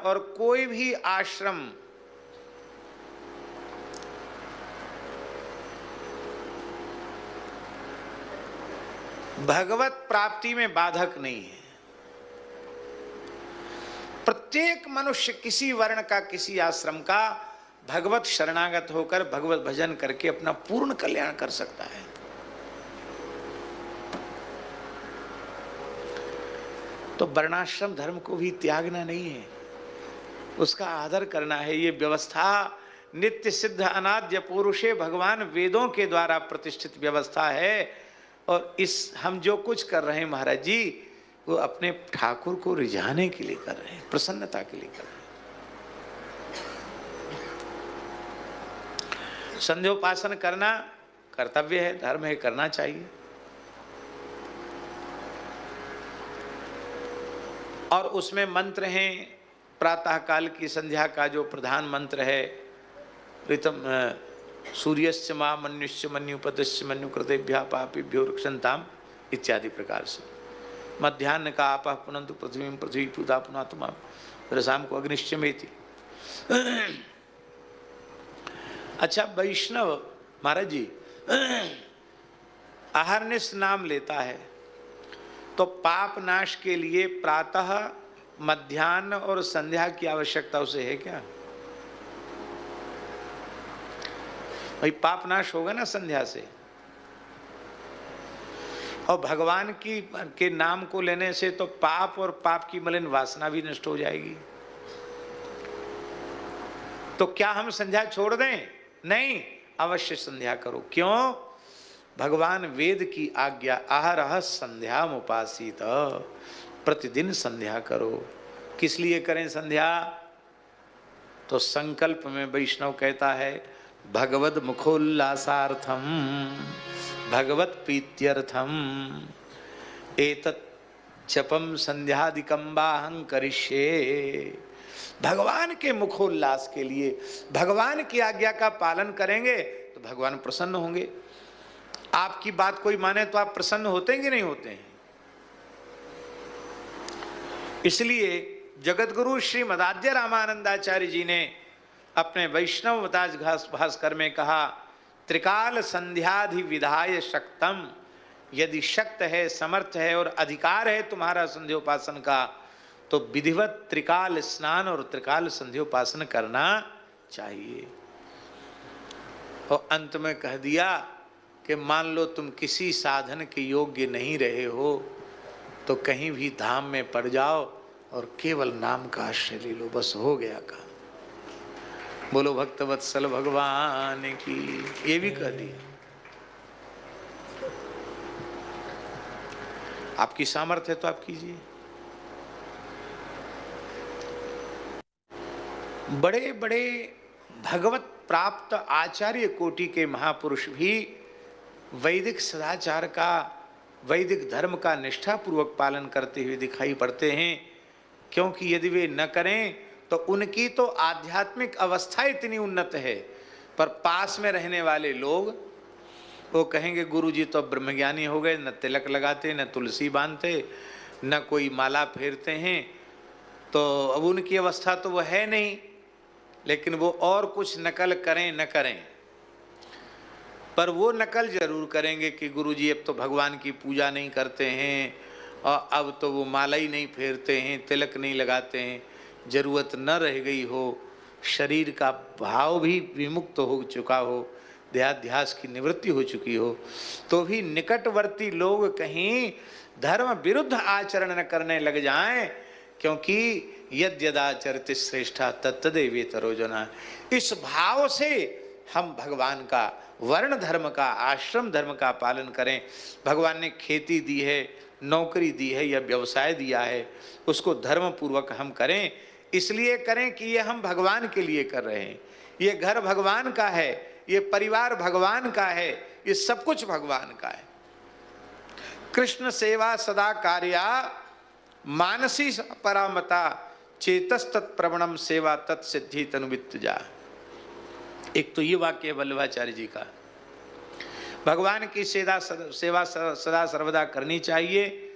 और कोई भी आश्रम भगवत प्राप्ति में बाधक नहीं है। प्रत्येक मनुष्य किसी वर्ण का, किसी आश्रम का भगवत शरणागत होकर भगवत भजन करके अपना पूर्ण कल्याण कर सकता है। तो वर्णाश्रम धर्म को भी त्यागना नहीं है, उसका आदर करना है। ये व्यवस्था नित्य सिद्ध अनाद्य पुरुषे भगवान वेदों के द्वारा प्रतिष्ठित व्यवस्था है। और इस हम जो कुछ कर रहे हैं महाराज जी, वो अपने ठाकुर को रिझाने के लिए कर रहे हैं, प्रसन्नता के लिए कर रहे हैं। संध्योपासन करना कर्तव्य है, धर्म है, करना चाहिए। और उसमें मंत्र हैं, प्रातः काल की संध्या का जो प्रधान मंत्र है, ऋतम सूर्यस्य मा मन्युश्च मन्युपतश्च मन्युकृतेभ्यः पापेभ्यो रक्षन्ताम इत्यादि प्रकार से। मध्याह्न का आपः पुनन्तु पृथ्वीं पृथ्वी पूता पुनातुमाम रसाम को अग्निश्चमेति। अच्छा वैष्णव महाराज जी अहर्निश नाम लेता है तो पाप नाश के लिए प्रातः, मध्याह्न और संध्या की आवश्यकता उसे है क्या? भाई पाप नाश होगा ना संध्या से, और भगवान के नाम को लेने से तो पाप और पाप की मलिन वासना भी नष्ट हो जाएगी। तो क्या हम संध्या छोड़ दें? नहीं, अवश्य संध्या करो। क्यों? भगवान वेद की आज्ञा आहरह संध्याम उपासित, प्रतिदिन संध्या करो। किस लिए करें संध्या? तो संकल्प में वैष्णव कहता है भगवद मुखोल्लासार्थम भगवत प्रीत्यर्थम एतत् जपम संध्यादिकं वाहं करिष्ये। भगवान के मुखोल्लास के लिए, भगवान की आज्ञा का पालन करेंगे तो भगवान प्रसन्न होंगे। आपकी बात कोई माने तो आप प्रसन्न होते हैं कि नहीं होते हैं? इसलिए जगतगुरु श्री मदाद्य रामानंदाचार्य जी ने अपने वैष्णव मताज भास्कर में कहा, त्रिकाल संध्याधि विधाय शक्तम, यदि शक्त है, समर्थ है और अधिकार है तुम्हारा संध्योपासन का, तो विधिवत त्रिकाल स्नान और त्रिकाल संध्योपासन करना चाहिए। और अंत में कह दिया कि मान लो तुम किसी साधन के योग्य नहीं रहे हो तो कहीं भी धाम में पड़ जाओ और केवल नाम का आश्रय ले लो, बस हो गया काम। बोलो भक्तवत्सल भगवान की। ये भी कह दिया। आपकी सामर्थ्य है तो आप कीजिए। बड़े बड़े भगवत प्राप्त आचार्य कोटि के महापुरुष भी वैदिक सदाचार का, वैदिक धर्म का निष्ठापूर्वक पालन करते हुए दिखाई पड़ते हैं। क्योंकि यदि वे न करें तो उनकी तो आध्यात्मिक अवस्था इतनी उन्नत है, पर पास में रहने वाले लोग वो कहेंगे गुरुजी तो ब्रह्मज्ञानी हो गए, न तिलक लगाते, न तुलसी बांधते, न कोई माला फेरते हैं, तो अब उनकी अवस्था तो वो है नहीं। लेकिन वो और कुछ नकल करें न करें, पर वो नकल जरूर करेंगे कि गुरुजी अब तो भगवान की पूजा नहीं करते हैं और अब तो वो माला ही नहीं फेरते हैं, तिलक नहीं लगाते हैं। जरूरत न रह गई हो, शरीर का भाव भी विमुक्त हो चुका हो, देहाध्यास की निवृत्ति हो चुकी हो, तो भी निकटवर्ती लोग कहीं धर्म विरुद्ध आचरण न करने लग जाएं। क्योंकि यद्यदाचरति श्रेष्ठा तत्तदेवेतरो जना, इस भाव से हम भगवान का, वर्ण धर्म का, आश्रम धर्म का पालन करें। भगवान ने खेती दी है, नौकरी दी है या व्यवसाय दिया है, उसको धर्म पूर्वक हम करें। इसलिए करें कि ये हम भगवान के लिए कर रहे हैं, ये घर भगवान का है, ये परिवार भगवान का है, ये सब कुछ भगवान का है। कृष्ण सेवा सदा कार्या मानसी परामता चेतस तत्प्रवणम सेवा तत्सिद्धि तनुवित्त जा। एक तो ये वाक्य है वल्लभाचार्य जी का। भगवान की सेवा सदा सर्वदा करनी चाहिए।